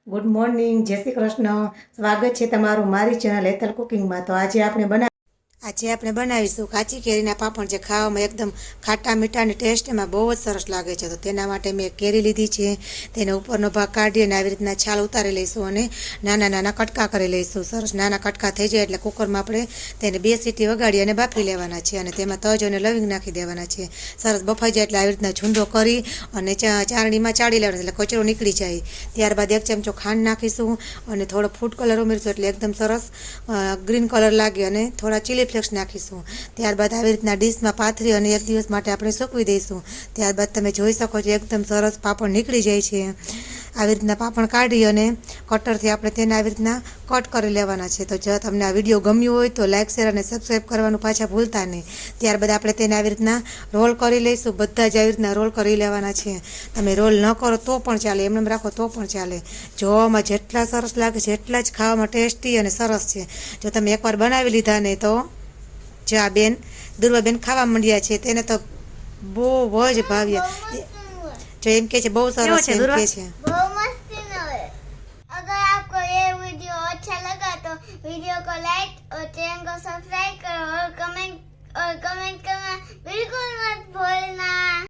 Good morning, જય શ્રી કૃષ્ણ. સ્વાગત છે તમારું મારી ચેનલ હેતલ કુકિંગમાં. તો આજે આપણે બનાવીશું કાચી કેરીના પાપડ, જે ખાવામાં એકદમ ખાટા મીઠાની ટેસ્ટ એમાં બહુ જ સરસ લાગે છે. તો તેના માટે મેં કેરી લીધી છે, તેને ઉપરનો ભાગ કાઢી અને આવી રીતના છાલ ઉતારી લઈશું અને નાના નાના કટકા કરી લઈશું. સરસ નાના કટકા થઈ જાય એટલે કુકરમાં આપણે તેને 2 સીટી વગાડી અને બાફી લેવાના છે અને તેમાં તજ અને લવિંગ નાખી દેવાના છે. સરસ બફાઈ જાય એટલે આવી રીતના છૂંદો કરી અને ચાળણીમાં ચાળી લેવાના એટલે કચરો નીકળી જાય. ત્યારબાદ 1 ચમચો ખાંડ નાખીશું અને થોડો ફૂડ કલર ઉમેરીશું એટલે એકદમ સરસ ગ્રીન કલર લાગે, અને થોડા ચીલી ફ્લેક્સ નાખીશું. ત્યારબાદ આવી રીતના ડીશમાં પાથરી અને 1 દિવસ માટે આપણે સૂકવી દઈશું. ત્યારબાદ તમે જોઈ શકો છો એકદમ સરસ પાપડ નીકળી જાય છે. આવી રીતના પાપડ કાઢી અને કટરથી આપણે તેને આવી રીતના કટ કરી લેવાના છે. તો જો તમને આ વિડીયો ગમ્યો હોય તો લાઇક, શેર અને સબસ્ક્રાઈબ કરવાનું પાછા ભૂલતા નહીં. ત્યારબાદ આપણે તેને આવી રીતના રોલ કરી લઈશું. બધા જ આવી રીતના રોલ કરી લેવાના છે. તમે રોલ ન કરો તો પણ ચાલે, એમને રાખો તો પણ ચાલે. જોવામાં જેટલા સરસ લાગે છે એટલા જ ખાવામાં ટેસ્ટી અને સરસ છે. જો તમે એકવાર બનાવી લીધા ને તો જો આ બેન દુર્વાબેન ખાવા માંડ્યા છે, તેને તો બહુ જ ભાવ્યા. જો એમ કે છે બહુ સરસ છે, એમ કે છે. अगर आपको ये वीडियो अच्छा लगा तो वीडियो को लाइक और चैनल को सब्सक्राइब करो और कमेंट करना बिल्कुल मत भूलना।